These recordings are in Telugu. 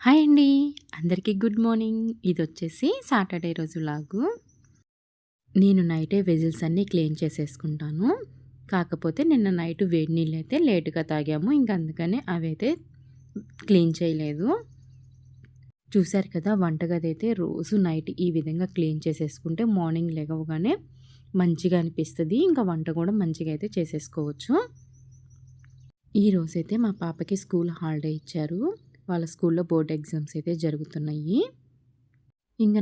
హాయ్ అండి. అందరికీ గుడ్ మార్నింగ్. ఇదొచ్చేసి సాటర్డే రోజు వ్లాగు. నేను నైటే వెజిల్స్ అన్నీ క్లీన్ చేసేసుకుంటాను. కాకపోతే నిన్న నైట్ వేడి నీళ్ళైతే లేట్‌గా తాగాము. అందుకని అవైతే క్లీన్ చేయలేదు. చూసారు కదా! వంటగదైతే రోజు నైట్ ఈ విధంగా క్లీన్ చేసేసుకుంటే మార్నింగ్ లెగవగానే మంచిగా అనిపిస్తది. వంట కూడా మంచిగా అయితే చేసేసుకోవచ్చు. ఈరోజైతే మా పాపకి స్కూల్ హాలిడే ఇచ్చారు. వాళ్ళ స్కూల్‌లో బోర్డ్ ఎగ్జామ్స్ అయితే జరుగుతున్నాయి.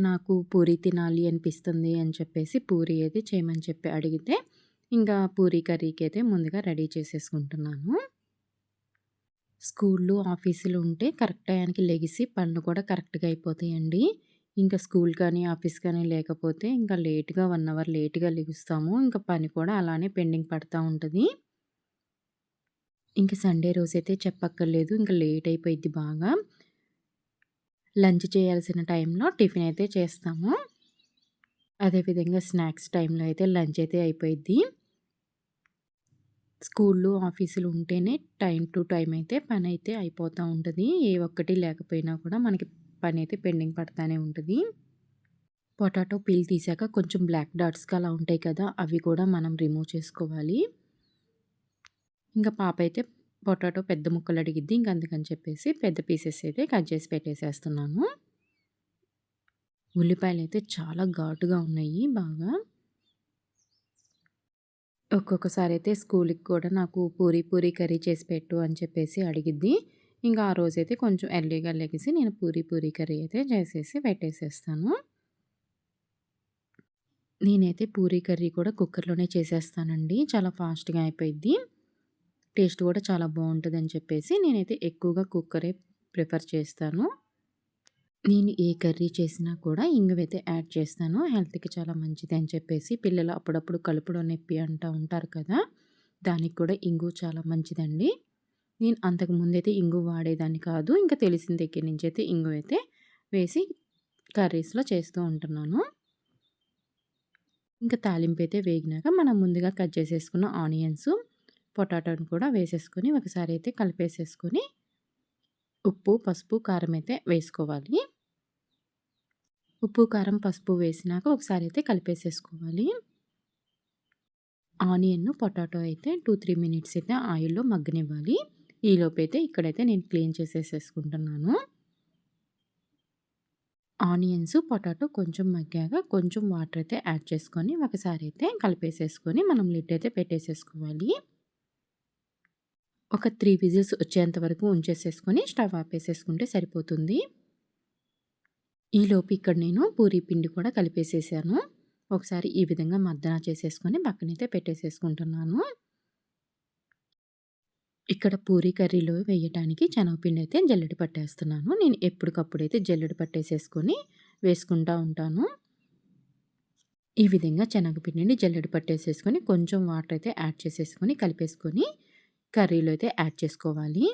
నాకు పూరి తినాలి అనిపిస్తుంది అని చెప్పేసి పూరి అయితే చేయమని చెప్పి అడిగితే, పూరి కర్రీకి అయితే ముందుగా రెడీ చేసేసుకుంటున్నాను. స్కూల్లు, ఆఫీసులు ఉంటే కరెక్ట్ టయానికి లెగిసి పనులు కూడా కరెక్ట్‌గా అయిపోతాయండి. స్కూల్ కానీ, ఆఫీస్ కానీ లేకపోతే లేట్‌గా 1 అవర్ లేట్‌గా లెగుస్తాము. పని కూడా అలానే పెండింగ్ పడతా ఉంటది. సండే రోజైతే చెప్పక్కర్లేదు. లేట్ అయిపోయిద్ది బాగా. లంచ్ చేయాల్సిన టైంలో టిఫిన్ అయితే చేస్తాము. అదేవిధంగా స్నాక్స్ టైంలో అయితే లంచ్ అయితే అయిపోయిద్ది. స్కూళ్ళు, ఆఫీసులు ఉంటేనే టైమ్ టు టైమ్ అయితే పని అయితే అయిపోతూ ఉంటది. ఏ ఒక్కటి లేకపోయినా కూడా మనకి పని అయితే పెండింగ్ పడతానే ఉంటది. పొటాటో పీల్ తీసాక కొంచెం బ్లాక్ డాట్స్‌గా అలా ఉంటాయి కదా! అవి కూడా మనం రిమూవ్ చేసుకోవాలి. పాప అయితే పొటాటో పెద్ద ముక్కలు అడిగిద్ది. అందుకని చెప్పేసి పెద్ద పీసెస్ అయితే కట్ చేసి పెట్టేసేస్తున్నాను. ఉల్లిపాయలైతే చాలా ఘాటుగా ఉన్నాయి బాగా. ఒక్కొక్కసారి అయితే స్కూల్‌కి కూడా నాకు పూరి కర్రీ చేసి పెట్టు అని చెప్పేసి అడిగిద్ది. ఆ రోజైతే కొంచెం ఎర్లీగా లెగిసి నేను పూరి కర్రీ అయితే చేసేసి పెట్టేసేస్తాను. నేనైతే పూరి కర్రీ కూడా కుక్కర్‌లోనే చేసేస్తానండి. చాలా ఫాస్ట్‌గా అయిపోయిద్ది. టేస్ట్ కూడా చాలా బావుంటదని చెప్పేసి నేనైతే ఎక్కువగా కుక్కరే ప్రిఫర్ చేస్తాను. నేను ఏ కర్రీ చేసినా కూడా ఇంగువైతే యాడ్ చేస్తాను. హెల్త్‌కి చాలా మంచిది అని చెప్పేసి పిల్లలు అప్పుడప్పుడు కడుపులో నొప్పి అంటా ఉంటారు కదా! దానికి కూడా ఇంగువ చాలా మంచిదండి. నేను అంతకు ముందైతే ఇంగువ వాడేదాన్ని కాదు. తెలిసిన దగ్గర నుంచి అయితే ఇంగువైతే వేసి కర్రీస్‌లో చేస్తూ ఉంటున్నాను. తాలింపైతే వేగినాక మనం ముందుగా కట్ చేసేసుకున్న ఆనియన్స్, పొటాటోని కూడా వేసేసుకొని ఒకసారి అయితే కలిపేసేసుకొని ఉప్పు, పసుపు, కారం అయితే వేసుకోవాలి. ఉప్పు, కారం, పసుపు వేసినాక ఒకసారి అయితే కలిపేసేసుకోవాలి. ఆనియన్, పొటాటో అయితే 2-3 మినిట్స్ అయితే ఆయిల్‌లో మగ్గనివ్వాలి. ఈలోపైతే ఇక్కడైతే నేను క్లీన్ చేసేసుకుంటున్నాను. ఆనియన్స్, పొటాటో కొంచెం మగ్గాక కొంచెం వాటర్ అయితే యాడ్ చేసుకొని ఒకసారి అయితే కలిపేసేసుకొని మనం లిడ్ అయితే పెట్టేసేసుకోవాలి. ఒక 3 విజిల్స్ వచ్చేంత వరకు ఉంచేసేసుకొని స్టవ్ ఆపేసేసుకుంటే సరిపోతుంది. ఈలోపు ఇక్కడ నేను పూరీ పిండి కూడా కలిపేసేసాను. ఒకసారి ఈ విధంగా మర్దన చేసేసుకొని పక్కనైతే పెట్టేసేసుకుంటున్నాను. ఇక్కడ పూరీ కర్రీలో వేయటానికి శనగపిండి అయితే జల్లెడ పట్టేస్తున్నాను. నేను ఎప్పటికప్పుడైతే జల్లెడ పట్టేసేసుకొని వేసుకుంటా ఉంటాను. ఈ విధంగా శనగపిండిని జల్లెడ పట్టేసేసుకొని కొంచెం వాటర్ అయితే యాడ్ చేసేసుకొని కలిపేసుకొని కర్రీలో అయితే యాడ్ చేసుకోవాలి.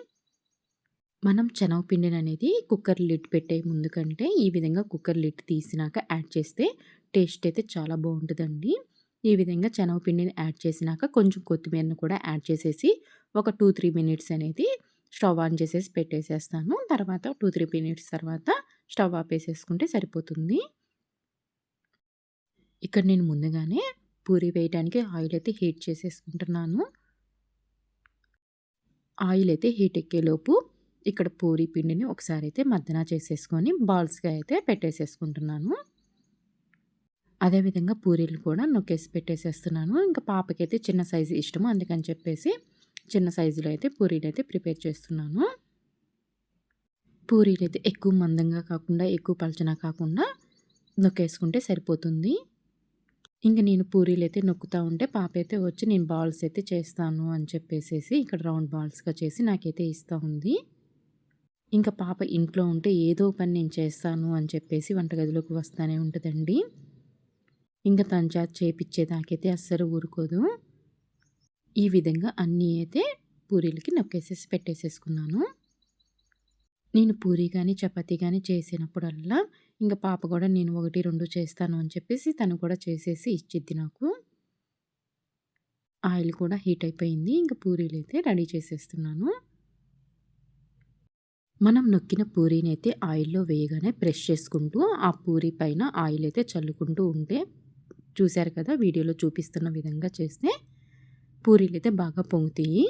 మనం శనగపిండిననేది కుక్కర్ లిడ్ పెట్టే ముందు కంటే ఈ విధంగా కుక్కర్ లిడ్ తీసినాక యాడ్ చేస్తే టేస్ట్ అయితే చాలా బావుంటదండి. ఈ విధంగా శనగపిండిని యాడ్ చేసినాక కొంచెం కొత్తిమీరను కూడా యాడ్ చేసేసి ఒక 2-3 మినిట్స్ అనేది స్టవ్ ఆన్ చేసేసి పెట్టేసేస్తాను. తర్వాత 2-3 మినిట్స్ తర్వాత స్టవ్ ఆపేసేసుకుంటే సరిపోతుంది. ఇక్కడ నేను ముందుగానే పూరి వేయడానికి ఆయిల్ అయితే హీట్ చేసేసుకుంటున్నాను. ఆయిల్ అయితే హీట్ ఎక్కేలోపు ఇక్కడ పూరీ పిండిని ఒకసారి అయితే మర్దన చేసేసుకొని బాల్స్‌గా అయితే పెట్టేసేసుకుంటున్నాను. అదేవిధంగా పూరీలు కూడా నొక్కేసి పెట్టేసేస్తున్నాను. పాపకైతే చిన్న సైజు ఇష్టము. అందుకని చెప్పేసి చిన్న సైజులో అయితే పూరీలైతే ప్రిపేర్ చేస్తున్నాను. పూరీలైతే ఎక్కువ మందంగా కాకుండా, ఎక్కువ పలచన కాకుండా నొక్కేసుకుంటే సరిపోతుంది. నేను పూరీలైతే నొక్కుతా ఉంటే పాపైతే వచ్చి నేను బాల్స్ అయితే చేస్తాను అని చెప్పేసేసి ఇక్కడ రౌండ్ బాల్స్‌గా చేసి నాకైతే ఇస్తా ఉంది. పాప ఇంట్లో ఉంటే ఏదో పని నేను చేస్తాను అని చెప్పేసి వంటగదిలోకి వస్తానే ఉంటదండి. తన చేత చేపిచ్చేదాకైతే అస్సలు ఊరుకోదు. ఈ విధంగా అన్నీ అయితే పూరీలకి నొక్కేసేసి పెట్టేసేసుకున్నాను. నేను పూరి గానీ, చపాతీ గానీ చేసినప్పుడల్లా పాప కూడా నేను 1, 2 చేస్తాను అని చెప్పేసి తను కూడా చేసేసి ఇచ్చిద్ది నాకు. ఆయిల్ కూడా హీట్ అయిపోయింది. పూరీలైతే రెడీ చేసేస్తున్నాను. మనం నొక్కిన పూరీనైతే ఆయిల్‌లో వేయగానే ప్రెస్ చేసుకుంటూ, ఆ పూరి పైన ఆయిల్ అయితే చల్లుకుంటూ ఉంటే చూసారు కదా! వీడియోలో చూపిస్తున్న విధంగా చేస్తే పూరీలైతే బాగా పొంగుతాయి.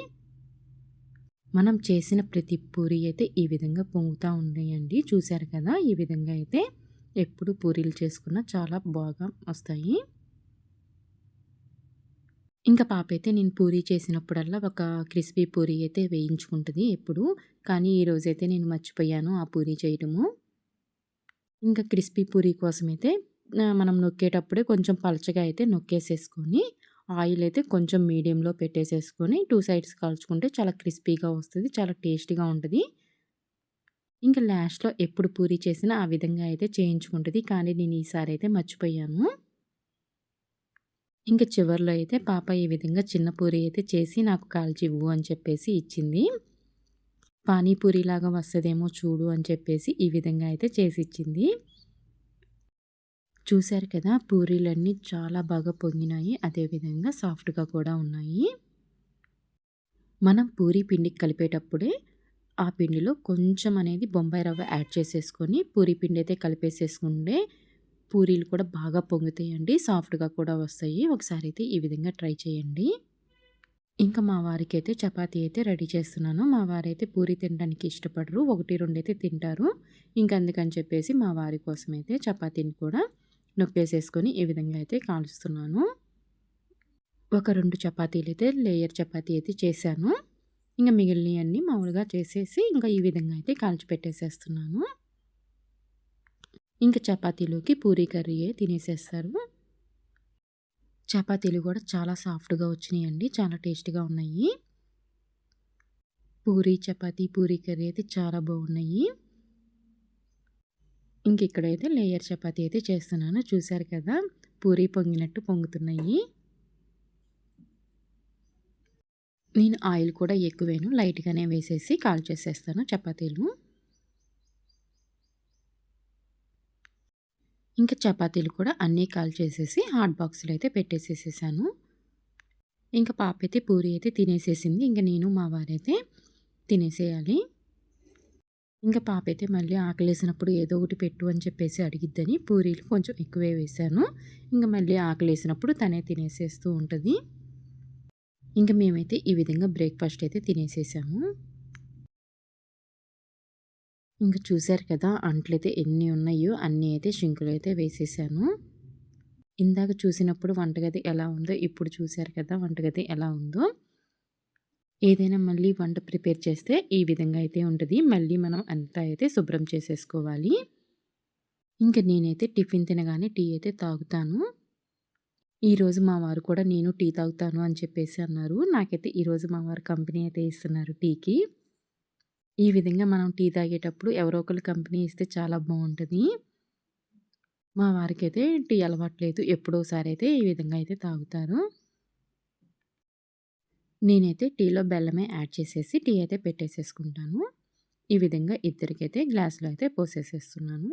మనం చేసిన ప్రతి పూరి అయితే ఈ విధంగా పొంగుతా ఉన్నాయండి. చూసారు కదా! ఈ విధంగా అయితే ఎప్పుడు పూరీలు చేసుకున్నా చాలా బాగా వస్తాయి. ఇంకా పాపైతే నేను పూరి చేసినప్పుడల్లా ఒక క్రిస్పీ పూరి అయితే వేయించుకుంటది ఎప్పుడు. కానీ ఈరోజైతే నేను మర్చిపోయాను ఆ పూరి చేయడము. ఇంకా క్రిస్పీ పూరి కోసమైతే మనం నొక్కేటప్పుడే కొంచెం పలచగా అయితే నొక్కేసేసుకొని, ఆయిల్ అయితే కొంచెం మీడియంలో పెట్టేసేసుకొని 2 సైడ్స్ కాల్చుకుంటే చాలా క్రిస్పీగా వస్తది. చాలా టేస్టీగా ఉంటది. ఇంకా లాస్ట్‌లో ఎప్పుడు పూరి చేసినా ఆ విధంగా అయితే చేయించుకుంటది. కానీ నేను ఈసారి అయితే మర్చిపోయాను. ఇంక చివర్లో అయితే పాప ఈ విధంగా చిన్న పూరి అయితే చేసి నాకు కాల్చి ఇవ్వు అని చెప్పేసి ఇచ్చింది. పానీపూరిలాగా వస్తదేమో చూడు అని చెప్పేసి ఈ విధంగా అయితే చేసిచ్చింది. చూసారు కదా! పూరీలన్నీ చాలా బాగా పొంగినాయి. అదే విధంగా సాఫ్ట్‌గా కూడా ఉన్నాయి. మనం పూరీ పిండికి కలిపేటప్పుడే ఆ పిండిలో కొంచెం అనేది బొంబాయి రవ్వ యాడ్ చేసేసుకొని పూరీ పిండి అయితే కలిపేసేసుకుంటే పూరీలు కూడా బాగా పొంగుతాయండి. సాఫ్ట్‌గా కూడా వస్తాయి. ఒకసారి అయితే ఈ విధంగా ట్రై చేయండి. ఇంకా మా వారికైతే చపాతీ అయితే రెడీ చేస్తున్నాను. మా వారైతే పూరి తినడానికి ఇష్టపడరు. 1, 2 అయితే తింటారు. ఇంక అందుకని చెప్పేసి మా వారి కోసమైతే చపాతీని కూడా నొక్కేసేసుకొని ఈ విధంగా అయితే కాలుస్తున్నాను. ఒక 2 చపాతీలైతే లేయర్ చపాతీ అయితే చేశాను. ఇంక మిగిలినయన్నీ మామూలుగా చేసేసి ఇంకా ఈ విధంగా అయితే కాల్చి పెట్టేసేస్తున్నాను. ఇంక చపాతీలోకి పూరీ కర్రీయే తినేసేస్తారు. చపాతీలు కూడా చాలా సాఫ్ట్‌గా వచ్చినాయండి. చాలా టేస్టీగా ఉన్నాయి. పూరీ చపాతీ, పూరీ కర్రీ అయితే చాలా బాగున్నాయి. ఇంకిక్కడైతే లేయర్ చపాతీ అయితే చేస్తున్నాను. చూసారు కదా! పూరీ పొంగినట్టు పొంగుతున్నాయి. నేను ఆయిల్ కూడా ఎక్కువేను. లైట్‌గానే వేసేసి కాల్చేసేస్తాను చపాతీలు. ఇంకా చపాతీలు కూడా అన్నీ కాల్చేసేసి హాట్ బాక్స్‌లో అయితే పెట్టేసేసేసాను. ఇంక పాపైతే పూరి అయితే తినేసేసింది. ఇంక నేను మా వారైతే తినేసేయాలి. ఇంక పాపైతే మళ్ళీ ఆకలేసినప్పుడు ఏదో ఒకటి పెట్టు అని చెప్పేసి అడిగిద్దని పూరీలు కొంచెం ఎక్కువే వేశాను. ఇంక మళ్ళీ ఆకలేసినప్పుడు తనే తినేసేస్తూ ఉంటది. ఇంక మేమైతే ఈ విధంగా బ్రేక్‌ఫాస్ట్ అయితే తినేసేసాము. ఇంక చూసారు కదా! అంట్లయితే ఎన్ని ఉన్నాయో అన్నీ అయితే సింక్‌లో అయితే వేసేసాను. ఇందాక చూసినప్పుడు వంటగది ఎలా ఉందో ఇప్పుడు చూసారు కదా! వంటగది ఎలా ఉందో. ఏదైనా మళ్ళీ వంట ప్రిపేర్ చేస్తే ఈ విధంగా అయితే ఉంటది. మళ్ళీ మనం అంతా అయితే శుభ్రం చేసేసుకోవాలి. ఇంక నేనైతే టిఫిన్ తినగానే టీ అయితే తాగుతాను. ఈరోజు మా వారు కూడా నేను టీ తాగుతాను అని చెప్పేసి అన్నారు. నాకైతే ఈరోజు మా వారు కంపెనీ అయితే ఇస్తున్నారు టీకి. ఈ విధంగా మనం టీ తాగేటప్పుడు ఎవరో ఒకళ్ళు కంపెనీ ఇస్తే చాలా బావుంటది. మా వారికైతే టీ అలవాటు లేదు. ఎప్పుడోసారి అయితే ఈ విధంగా అయితే తాగుతారు. నేనైతే టీలో బెల్లమే యాడ్ చేసేసి టీ అయితే పెట్టేసేసుకుంటాను. ఈ విధంగా ఇద్దరికైతే గ్లాస్‌లో అయితే పోసేసేస్తున్నాను.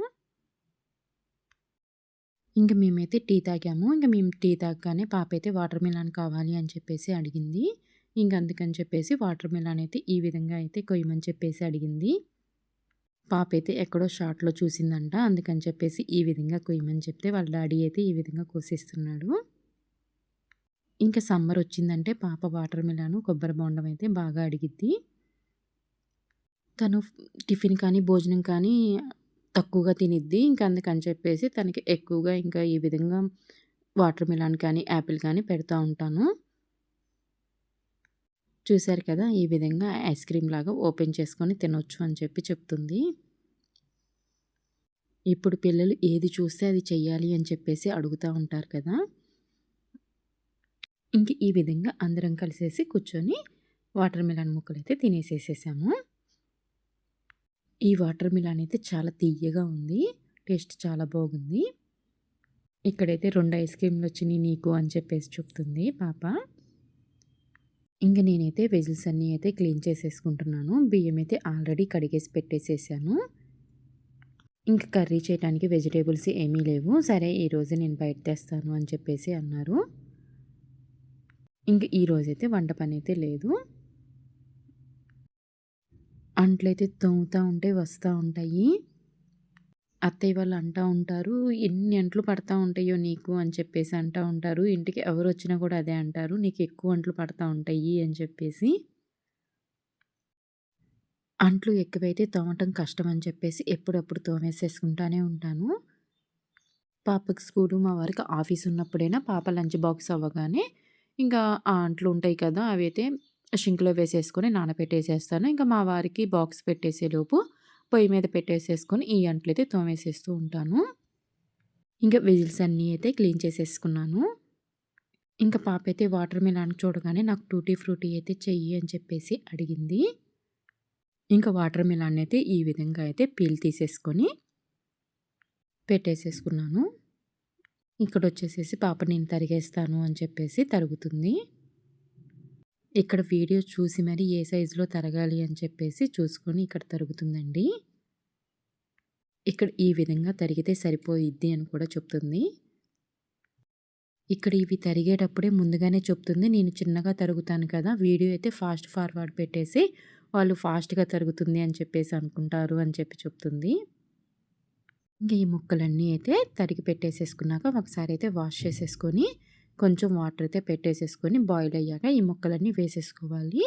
ఇంక మేమైతే టీ తాగాము. ఇంక మేము టీ తాగగానే పాపైతే వాటర్ మిలన్ కావాలి అని చెప్పేసి అడిగింది. ఇంక అందుకని చెప్పేసి వాటర్ మిలన్ అయితే ఈ విధంగా అయితే కొయ్యమని చెప్పేసి అడిగింది. పాపైతే ఎక్కడో షార్ట్‌లో చూసిందంట. అందుకని చెప్పేసి ఈ విధంగా కొయ్యమని చెప్తే వాళ్ళ డాడీ అయితే ఈ విధంగా కోసిస్తున్నాడు. ఇంక సమ్మర్ వచ్చిందంటే పాప వాటర్ మిలన్, కొబ్బరి బోండం అయితే బాగా అడిగిద్ది. తను టిఫిన్ కానీ, భోజనం కానీ తక్కువగా తినిద్ది. ఇంక అందుకని చెప్పేసి తనకి ఎక్కువగా ఇంకా ఈ విధంగా వాటర్ మిలన్ కానీ, యాపిల్ కానీ పెడతా ఉంటాను. చూసారు కదా! ఈ విధంగా ఐస్ క్రీమ్ లాగా ఓపెన్ చేసుకొని తినొచ్చు అని చెప్పి చెప్తుంది. ఇప్పుడు పిల్లలు ఏది చూస్తే అది చెయ్యాలి అని చెప్పేసి అడుగుతా ఉంటారు కదా! ఇంక ఈ విధంగా అందరం కలిసేసి కూర్చొని వాటర్ మిలన్ ముక్కలైతే తినేసేసేసాము. ఈ వాటర్ మిలన్ అయితే చాలా తియ్యగా ఉంది. టేస్ట్ చాలా బాగుంది. ఇక్కడైతే 2 ఐస్ క్రీమ్‌లొచ్చినియి నీకు అని చెప్పేసి చెప్తుంది పాప. ఇంక నేనైతే వెజిల్స్ అన్నీ అయితే క్లీన్ చేసేసుకుంటున్నాను. బియ్యం అయితే ఆల్రెడీ కడిగేసి పెట్టేసేసాను. ఇంక కర్రీ చేయటానికి వెజిటబుల్స్ ఏమీ లేవు. సరే ఈరోజు నేను బయట తెస్తాను అని చెప్పేసి అన్నారు. ఇంక ఈరోజైతే వంట పనైతే లేదు. అంట్లయితే తోముతా ఉంటే వస్తా ఉంటాయి. అత్తయ్య వాళ్ళు అంటా ఉంటారు, "ఎన్ని అంట్లు పడతా ఉంటాయో నీకు" అని చెప్పేసి అంటా ఉంటారు. ఇంటికి ఎవరొచ్చినా కూడా అదే అంటారు, "నీకు ఎక్కువ అంట్లు పడతా ఉంటాయి" అని చెప్పేసి. అంట్లు ఎక్కువైతే తోమటం కష్టం అని చెప్పేసి ఎప్పుడప్పుడు తోమేసేసుకుంటానే ఉంటాను. పాపకి స్కూలు, మా వారికి ఆఫీస్ ఉన్నప్పుడైనా పాప లంచ్ బాక్స్ అవ్వగానే ఇంకా ఆ అంట్లు ఉంటాయి కదా! అవైతే షింక్‌లో వేసేసుకొని నానబెట్టేసేస్తాను. ఇంకా మా వారికి బాక్స్ పెట్టేసేలోపు పొయ్యి మీద పెట్టేసేసుకొని ఈ అంట్లయితే తోమేసేస్తూ ఉంటాను. ఇంకా విజిల్స్ అన్నీ అయితే క్లీన్ చేసేసుకున్నాను. ఇంకా పాప అయితే వాటర్ మిలన్ చూడగానే నాకు టూటీ ఫ్రూటీ అయితే చెయ్యి అని చెప్పేసి అడిగింది. ఇంకా వాటర్ మిలన్ అయితే ఈ విధంగా అయితే పీల్ తీసేసుకొని పెట్టేసేసుకున్నాను. ఇక్కడొచ్చేసేసి పాప నేను తరిగేస్తాను అని చెప్పేసి తరుగుతుంది. ఇక్కడ వీడియో చూసి మరి ఏ సైజులో తరగాలి అని చెప్పేసి చూసుకొని ఇక్కడ తరుగుతుందండి. ఇక్కడ ఈ విధంగా తరిగితే సరిపోయిద్ది అని కూడా చెప్తుంది. ఇక్కడ ఇవి తరిగేటప్పుడే ముందుగానే చెప్తుంది. నేను చిన్నగా తరుగుతాను కదా! వీడియో అయితే ఫాస్ట్ ఫార్వర్డ్ పెట్టేసి వాళ్ళు ఫాస్ట్‌గా తరుగుతుంది అని చెప్పేసి అనుకుంటారు అని చెప్పి చెప్తుంది. ఇంక ఈ ముక్కలన్నీ అయితే తరిగి పెట్టేసేసుకున్నాక ఒకసారి అయితే వాష్ చేసేసుకొని కొంచెం వాటర్ అయితే పెట్టేసేసుకొని బాయిల్ అయ్యాక ఈ ముక్కలన్నీ వేసేసుకోవాలి.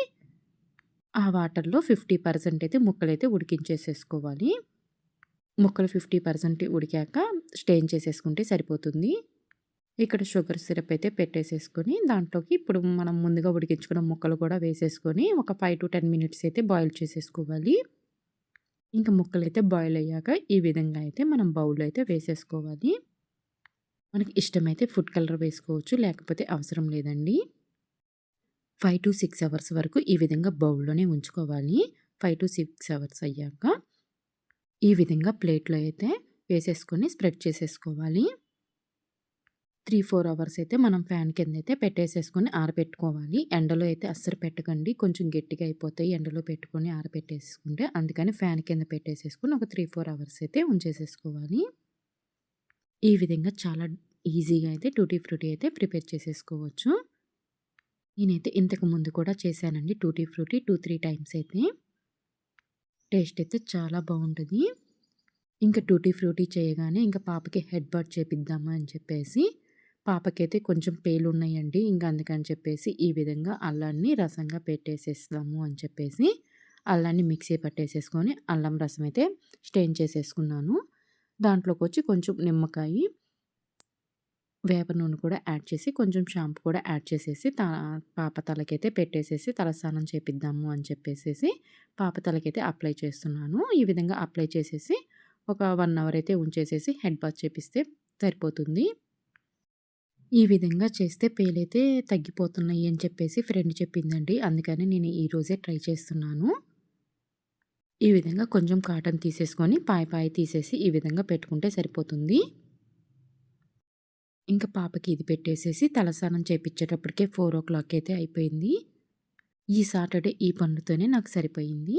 ఆ వాటర్‌లో 50% అయితే ముక్కలైతే ఉడికించేసేసుకోవాలి. ముక్కలు 50% ఉడికాక స్టెయిన్ చేసేసుకుంటే సరిపోతుంది. ఇక్కడ షుగర్ సిరప్ అయితే పెట్టేసేసుకొని దాంట్లోకి ఇప్పుడు మనం ముందుగా ఉడికించుకున్న ముక్కలు కూడా వేసేసుకొని ఒక 5-10 మినిట్స్ అయితే బాయిల్ చేసేసుకోవాలి. ఇంక ముక్కలైతే బాయిల్ అయ్యాక ఈ విధంగా అయితే మనం బౌల్‌లో అయితే వేసేసుకోవాలి. మనకి ఇష్టమైతే ఫుడ్ కలర్ వేసుకోవచ్చు. లేకపోతే అవసరం లేదండి. 5-6 అవర్స్ వరకు ఈ విధంగా బౌల్‌లోనే ఉంచుకోవాలి. 5-6 అవర్స్ అయ్యాక ఈ విధంగా ప్లేట్‌లో అయితే వేసేసుకొని స్ప్రెడ్ చేసేసుకోవాలి. 3-4 అవర్స్ అయితే మనం ఫ్యాన్ కిందైతే పెట్టేసేసుకొని ఆరబెట్టుకోవాలి. ఎండలో అయితే అస్సలు పెట్టకండి. కొంచెం గట్టిగా అయిపోతాయి ఎండలో పెట్టుకొని ఆరబెట్టేసుకుంటే. అందుకని ఫ్యాన్ కింద పెట్టేసేసుకొని ఒక 3-4 అవర్స్ అయితే ఉంచేసేసుకోవాలి. ఈ విధంగా చాలా ఈజీగా అయితే టూటీ ఫ్రూటీ అయితే ప్రిపేర్ చేసేసుకోవచ్చు. నేనైతే ఇంతకు ముందు కూడా చేశానండి టూటీ ఫ్రూటీ 2-3 టైమ్స్ అయితే. టేస్ట్ అయితే చాలా బావుంటది. ఇంకా టూటీ ఫ్రూటీ చేయగానే ఇంకా పాపకి హెడ్ బాత్ చేపిద్దామా అని చెప్పేసి పాపకైతే కొంచెం పేలున్నాయండి. ఇంక అందుకని చెప్పేసి ఈ విధంగా అల్లాన్ని రసంగా పెట్టేసేస్తాము అని చెప్పేసి అల్లాన్ని మిక్సీ పట్టేసేసుకొని అల్లం రసం అయితే స్టెయిన్ చేసేసుకున్నాను. దాంట్లోకొచ్చి కొంచెం నిమ్మకాయ, వేప నూనె కూడా యాడ్ చేసి కొంచెం షాంపూ కూడా యాడ్ చేసేసి పాప తలకైతే పెట్టేసేసి తలస్నానం చేపిద్దాము అని చెప్పేసేసి పాప తలకైతే అప్లై చేస్తున్నాను. ఈ విధంగా అప్లై చేసేసి ఒక 1 అవర్ అయితే ఉంచేసేసి హెడ్ బాత్ చేపిస్తే సరిపోతుంది. ఈ విధంగా చేస్తే పేలైతే తగ్గిపోతున్నాయి అని చెప్పేసి ఫ్రెండ్ చెప్పిందండి. అందుకని నేను ఈరోజే ట్రై చేస్తున్నాను. ఈ విధంగా కొంచెం కాటన్ తీసేసుకొని పాయ తీసేసి ఈ విధంగా పెట్టుకుంటే సరిపోతుంది. ఇంకా పాపకి ఇది పెట్టేసేసి తలస్నానం చేపిచ్చేటప్పటికే 4:00 అయితే అయిపోయింది. ఈ సాటర్డే ఈ పనులతోనే నాకు సరిపోయింది.